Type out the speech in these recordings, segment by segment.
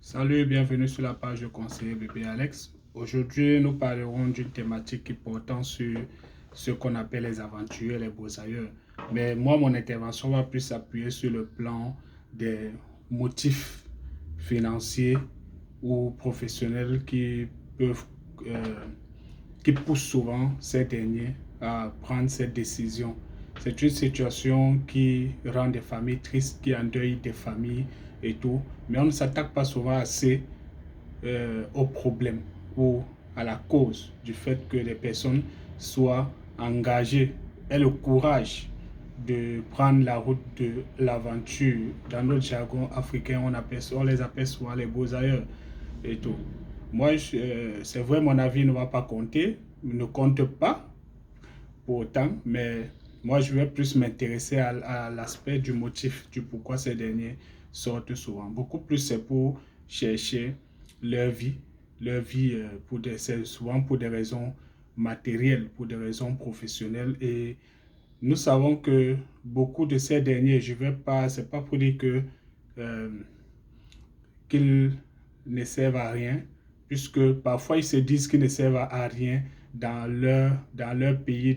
Salut, bienvenue sur la page de conseiller bébé Alex. Aujourd'hui, nous parlerons d'une thématique qui portant sur ce qu'on appelle les aventuriers, les beaux ailleurs. Mais moi, mon intervention va plus s'appuyer sur le plan des motifs financiers ou professionnels peuvent, euh, qui poussent souvent ces derniers à prendre cette décision. C'est une situation qui rend des familles tristes, qui endeuille des familles et tout, mais on ne s'attaque pas souvent assez au problème ou à la cause du fait que les personnes soient engagées, aient le courage de prendre la route de l'aventure. Dans notre jargon africain, on les appelle souvent les beaux ailleurs et tout. Moi, c'est vrai, mon avis ne va pas compter, ne compte pas pour autant, mais moi, je vais plus m'intéresser à l'aspect du motif, du pourquoi ces derniers sortent souvent. Beaucoup plus, c'est pour chercher leur vie, c'est souvent pour des raisons matérielles, pour des raisons professionnelles. Et nous savons que beaucoup de ces derniers, je vais pas, c'est pas pour dire que euh, qu'ils ne servent à rien, puisque parfois ils se disent qu'ils ne servent à rien dans leur pays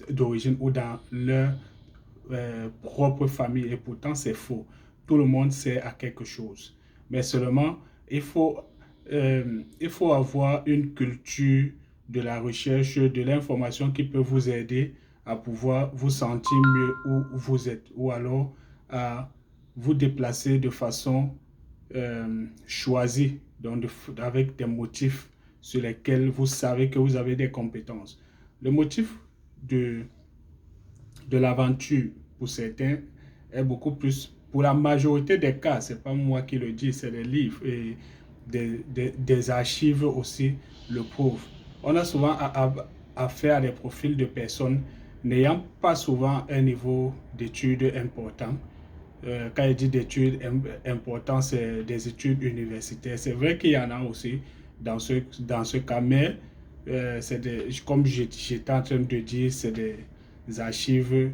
d'origine ou dans leur propre famille. Et pourtant, c'est faux. Tout le monde sert à quelque chose. Mais seulement, il faut avoir une culture de la recherche, de l'information qui peut vous aider à pouvoir vous sentir mieux où vous êtes ou alors à vous déplacer de façon choisie, donc avec des motifs sur lesquels vous savez que vous avez des compétences. Le motif de, de l'aventure, pour certains, est beaucoup plus, pour la majorité des cas, c'est pas moi qui le dis, c'est les livres et des archives aussi le prouvent. On a souvent affaire à des profils de personnes n'ayant pas souvent un niveau d'études important. Quand il dit d'études importantes, c'est des études universitaires. C'est vrai qu'il y en a aussi dans ce cas, mais comme j'étais en train de dire, c'est des archives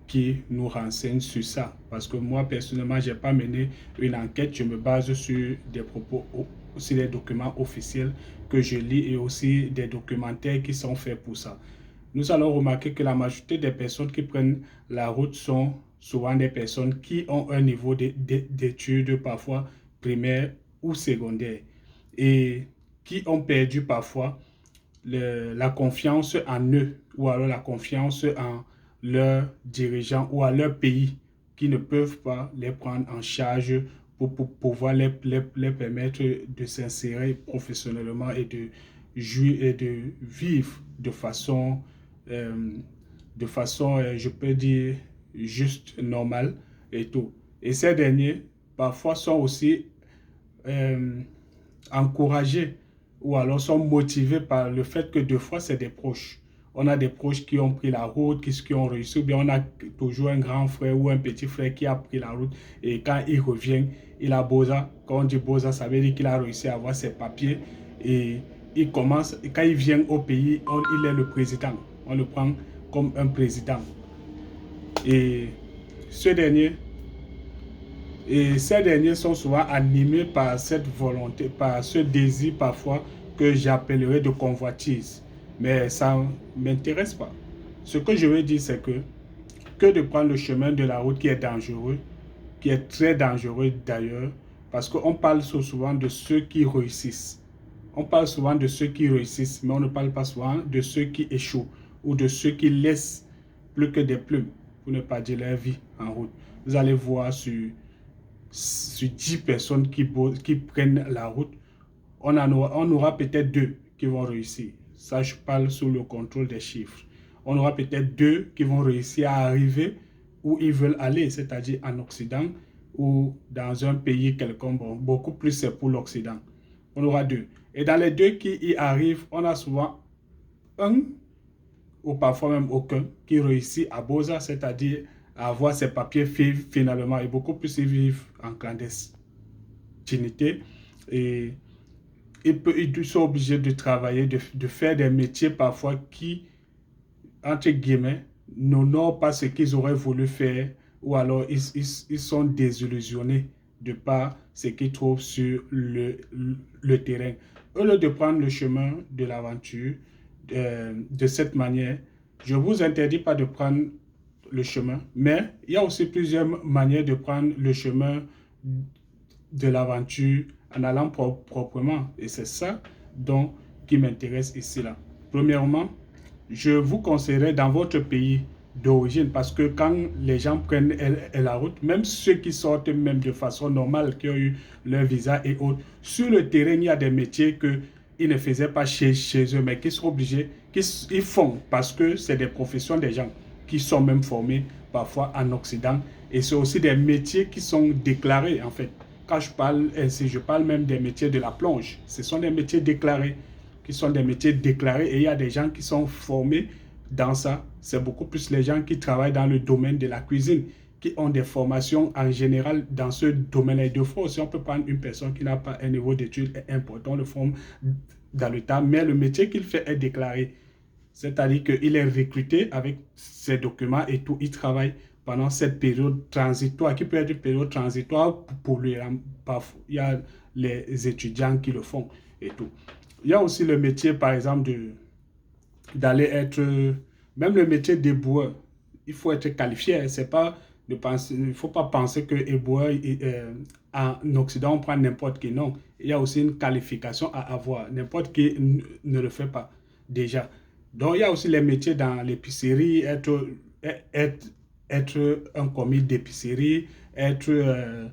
qui nous renseignent sur ça. Parce que moi, personnellement, je n'ai pas mené une enquête, je me base sur des propos, sur des documents officiels que je lis et aussi des documentaires qui sont faits pour ça. Nous allons remarquer que la majorité des personnes qui prennent la route sont souvent des personnes qui ont un niveau d'études parfois primaire ou secondaire et qui ont perdu parfois la confiance en eux ou alors la confiance en leurs dirigeants ou à leur pays qui ne peuvent pas les prendre en charge pour pouvoir les permettre de s'insérer professionnellement et de jouir et de vivre euh, je peux dire, juste normale et tout. Et ces derniers, parfois, sont aussi euh, encouragés ou alors sont motivés par le fait que deux fois, c'est des proches. On a des proches qui ont pris la route, qui ont réussi, ou bien on a toujours un grand frère ou un petit frère qui a pris la route et quand il revient, il a Boza. Quand on dit Boza, ça veut dire qu'il a réussi à avoir ses papiers et il commence, quand il vient au pays, il est le président. On le prend comme un président. Et ce dernier, et ces derniers sont souvent animés par cette volonté, par ce désir parfois que j'appellerais de convoitise. Mais ça ne m'intéresse pas. Ce que je veux dire, c'est que de prendre le chemin de la route qui est dangereux, qui est très dangereux d'ailleurs, parce qu'on parle souvent de ceux qui réussissent. On parle souvent de ceux qui réussissent, mais on ne parle pas souvent de ceux qui échouent ou de ceux qui laissent plus que des plumes, pour ne pas dire leur vie en route. Vous allez voir sur 10 personnes qui prennent la route, on aura peut-être deux qui vont réussir. Ça, je parle sous le contrôle des chiffres. On aura peut-être deux qui vont réussir à arriver où ils veulent aller, c'est-à-dire en Occident ou dans un pays quelconque. Bon, beaucoup plus c'est pour l'Occident. On aura deux. Et dans les deux qui y arrivent, on a souvent un ou parfois même aucun qui réussit à Boza, c'est-à-dire à avoir ses papiers finalement, et beaucoup plus ils vivent en clandestinité et ils sont obligés de travailler, de faire des métiers parfois qui, entre guillemets, n'honorent pas ce qu'ils auraient voulu faire ou alors ils sont désillusionnés de par ce qu'ils trouvent sur le terrain. Au lieu de prendre le chemin de l'aventure de cette manière, je ne vous interdis pas de prendre le chemin, mais il y a aussi plusieurs manières de prendre le chemin de l'aventure en allant proprement. Et c'est ça donc qui m'intéresse ici là. Premièrement, je vous conseillerais dans votre pays d'origine parce que quand les gens prennent la route, même ceux qui sortent même de façon normale, qui ont eu leur visa et autres, sur le terrain, il y a des métiers qu'ils ne faisaient pas chez eux, mais qui sont obligés, qu'ils font parce que c'est des professions des gens qui sont même formés parfois en Occident. Et c'est aussi des métiers qui sont déclarés en fait. Quand je parle ainsi, je parle même des métiers de la plonge. Ce sont des métiers déclarés, qui sont des métiers déclarés et il y a des gens qui sont formés dans ça. C'est beaucoup plus les gens qui travaillent dans le domaine de la cuisine, qui ont des formations en général dans ce domaine-là. De fois aussi, on peut prendre une personne qui n'a pas un niveau d'études important, le forme dans le temps, mais le métier qu'il fait est déclaré. C'est-à-dire qu'il est recruté avec ses documents et tout. Il travaille pendant cette période transitoire, qui peut être une période transitoire pour lui. Il y a les étudiants qui le font et tout. Il y a aussi le métier, par exemple, d'aller être, même le métier d'éboueur. Il faut être qualifié. C'est pas de penser, il ne faut pas penser que éboueur, en Occident, on prend n'importe qui. Non, il y a aussi une qualification à avoir. N'importe qui ne le fait pas déjà. Donc, il y a aussi les métiers dans l'épicerie, être un commis d'épicerie, être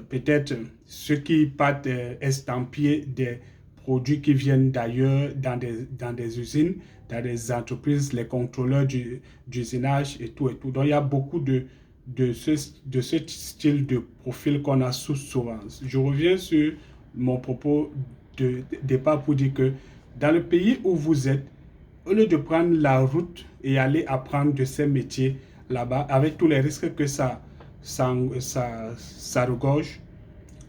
peut-être ceux qui partent estampiller des produits qui viennent d'ailleurs dans des usines, dans des entreprises, les contrôleurs d'usinage et tout et tout. Donc, il y a beaucoup de ce style de profil qu'on a souvent. Je reviens sur mon propos de départ pour dire que dans le pays où vous êtes, au lieu de prendre la route et aller apprendre de ces métiers là-bas, avec tous les risques que ça regorge,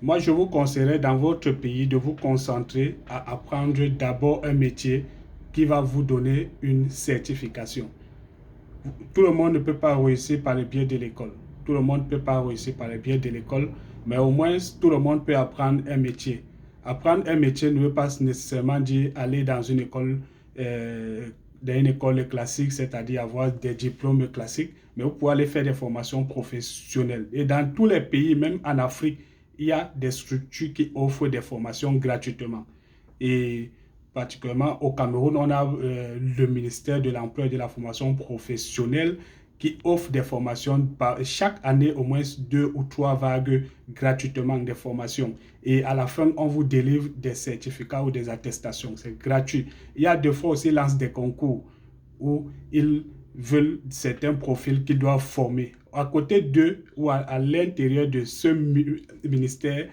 moi je vous conseillerais dans votre pays de vous concentrer à apprendre d'abord un métier qui va vous donner une certification. Tout le monde ne peut pas réussir par le biais de l'école. Tout le monde ne peut pas réussir par le biais de l'école, mais au moins tout le monde peut apprendre un métier. Apprendre un métier ne veut pas nécessairement dire aller dans une école classique, c'est-à-dire avoir des diplômes classiques, mais vous pouvez aller faire des formations professionnelles. Et dans tous les pays, même en Afrique, il y a des structures qui offrent des formations gratuitement. Et particulièrement au Cameroun, on a le ministère de l'Emploi et de la formation professionnelle qui offre des formations chaque année, au moins 2 ou 3 vagues gratuitement des formations. Et à la fin, on vous délivre des certificats ou des attestations. C'est gratuit. Il y a des fois aussi lancent des concours où ils veulent certains profils qu'ils doivent former. À côté d'eux ou à l'intérieur de ce ministère,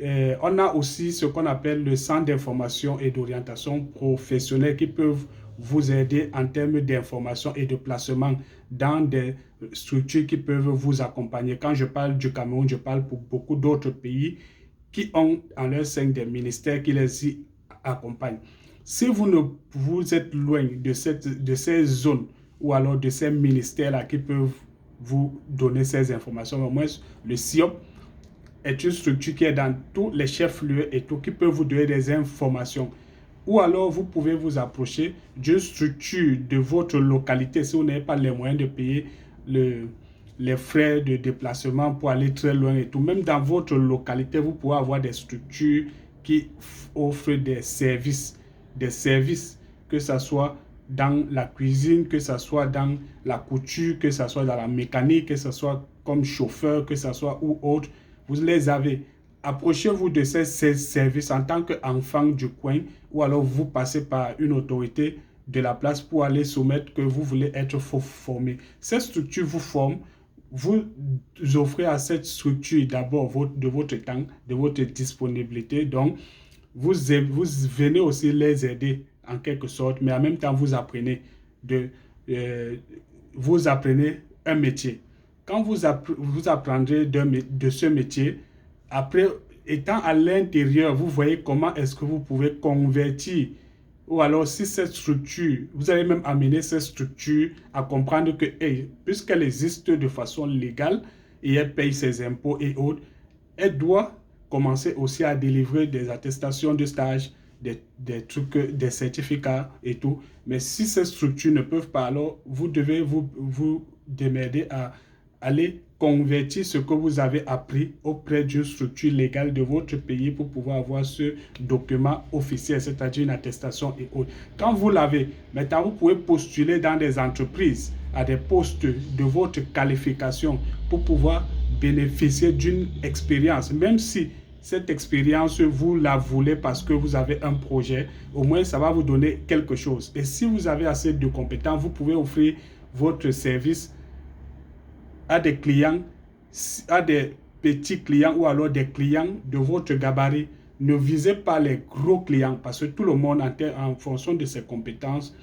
on a aussi ce qu'on appelle le centre d'information et d'orientation professionnelle qui peuvent vous aider en termes d'information et de placement dans des structures qui peuvent vous accompagner. Quand je parle du Cameroun, je parle pour beaucoup d'autres pays qui ont en leur sein des ministères qui les y accompagnent. Si vous êtes loin de ces zones ou alors de ces ministères-là qui peuvent vous donner ces informations, au moins le CIOP est une structure qui est dans tous les chefs-lieux et tout, qui peut vous donner des informations. Ou alors, vous pouvez vous approcher d'une structure de votre localité si vous n'avez pas les moyens de payer les frais de déplacement pour aller très loin et tout. Même dans votre localité, vous pouvez avoir des structures qui offrent des services, que ce soit dans la cuisine, que ce soit dans la couture, que ce soit dans la mécanique, que ce soit comme chauffeur, que ce soit ou autre. Vous les avez. Approchez-vous de ces services en tant qu'enfant du coin ou alors vous passez par une autorité de la place pour aller soumettre que vous voulez être formé. Cette structure vous forme, vous offrez à cette structure d'abord de votre temps, de votre disponibilité. Donc, vous venez aussi les aider en quelque sorte, mais en même temps, vous apprenez un métier. Quand vous apprendrez de ce métier, après, étant à l'intérieur, vous voyez comment est-ce que vous pouvez convertir. Ou alors, si cette structure, vous allez même amener cette structure à comprendre que, puisqu'elle existe de façon légale et elle paye ses impôts et autres, elle doit commencer aussi à délivrer des attestations de stage, des trucs, des certificats et tout. Mais si ces structures ne peuvent pas, alors vous devez vous démerder à aller convertir ce que vous avez appris auprès d'une structure légale de votre pays pour pouvoir avoir ce document officiel, c'est-à-dire une attestation et autres. Quand vous l'avez, maintenant vous pouvez postuler dans des entreprises à des postes de votre qualification pour pouvoir bénéficier d'une expérience, même si cette expérience, vous la voulez parce que vous avez un projet, au moins ça va vous donner quelque chose. Et si vous avez assez de compétences, vous pouvez offrir votre service à des clients, à des petits clients ou alors des clients de votre gabarit. Ne visez pas les gros clients parce que tout le monde, en fonction de ses compétences,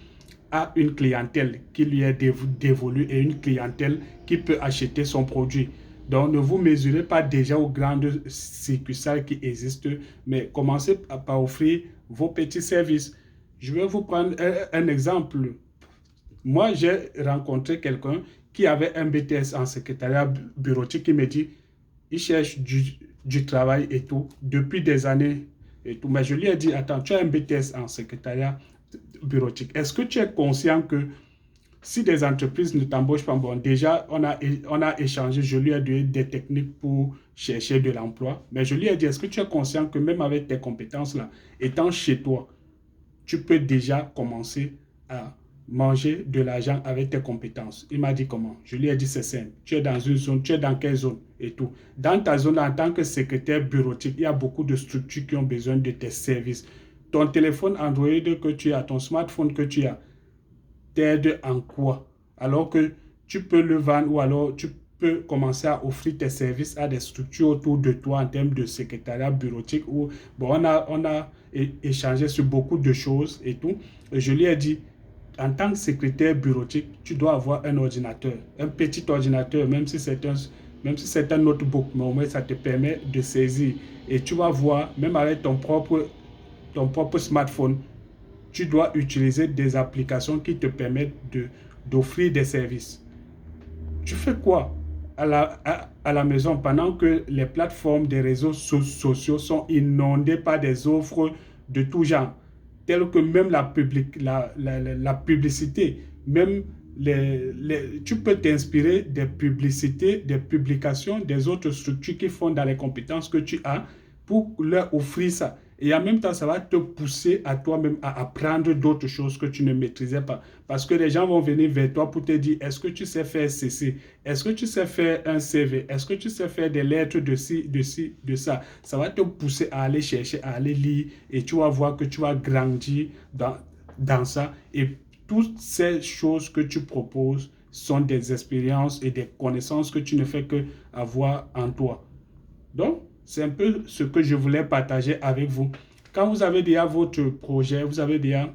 a une clientèle qui lui est dévolue et une clientèle qui peut acheter son produit. Donc, ne vous mesurez pas déjà aux grandes succursales qui existent, mais commencez par offrir vos petits services. Je vais vous prendre un exemple. Moi, j'ai rencontré quelqu'un qui avait un BTS en secrétariat bureautique qui me dit il cherche du travail et tout depuis des années et tout. Mais je lui ai dit, attends, tu as un BTS en secrétariat bureautique. Est-ce que tu es conscient que si des entreprises ne t'embauchent pas, bon, déjà, on a échangé, je lui ai donné des techniques pour chercher de l'emploi, mais je lui ai dit, est-ce que tu es conscient que même avec tes compétences-là, étant chez toi, tu peux déjà commencer à manger de l'argent avec tes compétences. Il m'a dit comment. Je lui ai dit c'est simple. Tu es dans une zone, tu es dans quelle zone et tout. Dans ta zone, en tant que secrétaire bureautique, il y a beaucoup de structures qui ont besoin de tes services. Ton téléphone Android que tu as, ton smartphone que tu as, t'aide en quoi? Alors que tu peux le vendre ou alors tu peux commencer à offrir tes services à des structures autour de toi en termes de secrétariat bureautique où bon, on a échangé sur beaucoup de choses et tout. Et je lui ai dit, en tant que secrétaire bureautique, tu dois avoir un ordinateur, un petit ordinateur, même si c'est un notebook, mais au moins ça te permet de saisir. Et tu vas voir, même avec ton propre smartphone, tu dois utiliser des applications qui te permettent d'offrir des services. Tu fais quoi à la maison pendant que les plateformes des réseaux sociaux sont inondées par des offres de tout genre, telles que même la publicité, même tu peux t'inspirer des publicités, des publications des autres structures qui font dans les compétences que tu as pour leur offrir ça. Et en même temps, ça va te pousser à toi-même à apprendre d'autres choses que tu ne maîtrisais pas. Parce que les gens vont venir vers toi pour te dire, est-ce que tu sais faire ceci? Est-ce que tu sais faire un CV? Est-ce que tu sais faire des lettres de ci, de ci, de ça? Ça va te pousser à aller chercher, à aller lire et tu vas voir que tu vas grandir dans ça. Et toutes ces choses que tu proposes sont des expériences et des connaissances que tu ne fais que avoir en toi. Donc, c'est un peu ce que je voulais partager avec vous. Quand vous avez déjà votre projet, vous avez déjà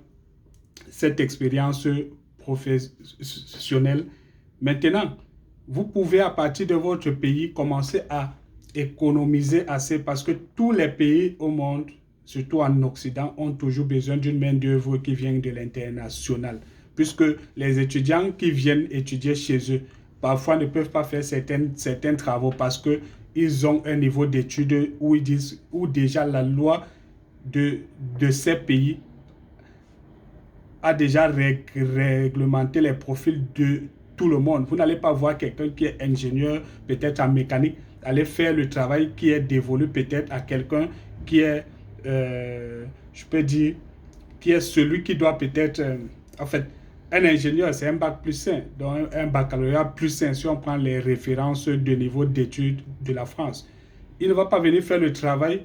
cette expérience professionnelle, maintenant, vous pouvez à partir de votre pays commencer à économiser assez parce que tous les pays au monde, surtout en Occident, ont toujours besoin d'une main-d'œuvre qui vient de l'international. Puisque les étudiants qui viennent étudier chez eux, parfois ne peuvent pas faire certains travaux parce qu'ils ont un niveau d'études où ils disent, où déjà la loi de ces pays a déjà réglementé les profils de tout le monde. Vous n'allez pas voir quelqu'un qui est ingénieur, peut-être en mécanique, aller faire le travail qui est dévolu peut-être à quelqu'un qui est, je peux dire, qui est celui qui doit peut-être, en fait, un ingénieur, c'est un bac plus 5, donc un baccalauréat plus 5, si on prend les références de niveau d'études de la France. Il ne va pas venir faire le travail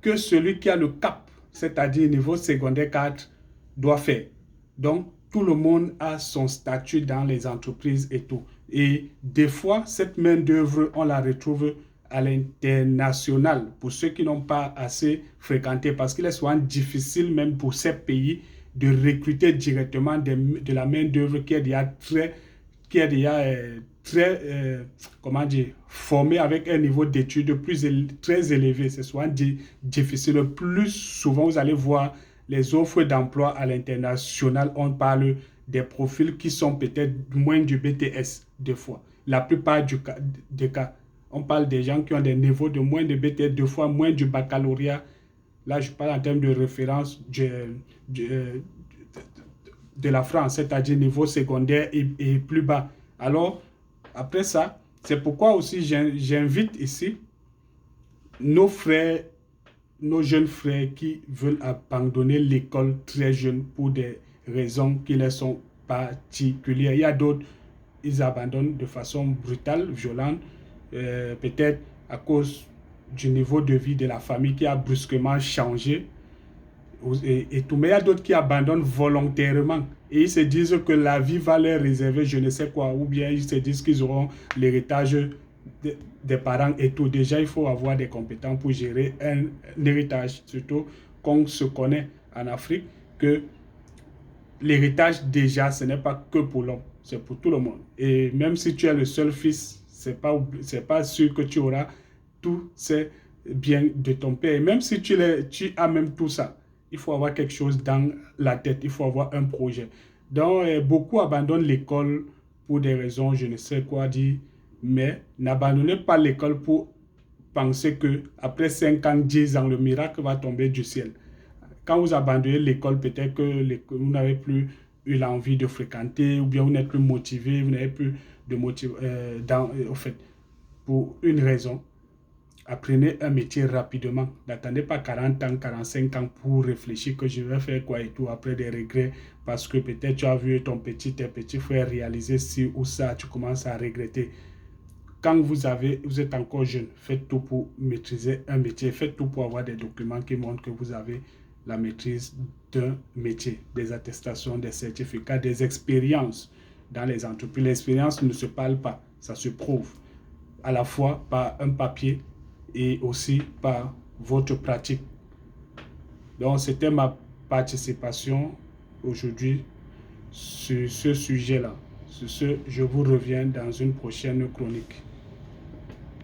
que celui qui a le CAP, c'est-à-dire niveau secondaire 4, doit faire. Donc, tout le monde a son statut dans les entreprises et tout. Et des fois, cette main-d'œuvre, on la retrouve à l'international pour ceux qui n'ont pas assez fréquenté parce qu'il est souvent difficile même pour ces pays de recruter directement de la main-d'œuvre qui est déjà comment dire, formée avec un niveau d'études très élevé. C'est souvent difficile. Plus souvent, vous allez voir les offres d'emploi à l'international, on parle des profils qui sont peut-être moins du BTS des fois. La plupart des cas. On parle des gens qui ont des niveaux de moins de BTS, 2 fois moins du baccalauréat. Là, je parle en termes de référence de la France, c'est-à-dire niveau secondaire et plus bas. Alors, après ça, c'est pourquoi aussi j'invite ici nos frères, nos jeunes frères qui veulent abandonner l'école très jeunes pour des raisons qui leur sont particulières. Il y a d'autres, ils abandonnent de façon brutale, violente, peut-être à cause du niveau de vie de la famille qui a brusquement changé et tout. Mais il y a d'autres qui abandonnent volontairement et ils se disent que la vie va leur réserver je ne sais quoi, ou bien ils se disent qu'ils auront l'héritage des parents et tout. Déjà, il faut avoir des compétences pour gérer un héritage, surtout qu'on se connaît en Afrique que l'héritage déjà, ce n'est pas que pour l'homme, c'est pour tout le monde. Et même si tu es le seul fils, c'est pas sûr que tu auras tous ces biens de ton père. Et même si tu as même tout ça, il faut avoir quelque chose dans la tête, il faut avoir un projet. Donc, beaucoup abandonnent l'école pour des raisons, je ne sais quoi dire, mais n'abandonnez pas l'école pour penser que après 5 ans, 10 ans, le miracle va tomber du ciel. Quand vous abandonnez l'école, peut-être que vous n'avez plus eu l'envie de fréquenter, ou bien vous n'êtes plus motivé, vous n'avez plus de motivation, en fait, pour une raison. Apprenez un métier rapidement. N'attendez pas 40 ans, 45 ans pour réfléchir que je vais faire quoi et tout, après des regrets, parce que peut-être tu as vu tes petits frères réaliser ci ou ça, tu commences à regretter. Quand vous êtes encore jeune, faites tout pour maîtriser un métier, faites tout pour avoir des documents qui montrent que vous avez la maîtrise d'un métier, des attestations, des certificats, des expériences dans les entreprises. L'expérience ne se parle pas, ça se prouve à la fois par un papier et aussi par votre pratique. Donc, c'était ma participation aujourd'hui sur ce sujet-là. Sur ce, je vous reviens dans une prochaine chronique.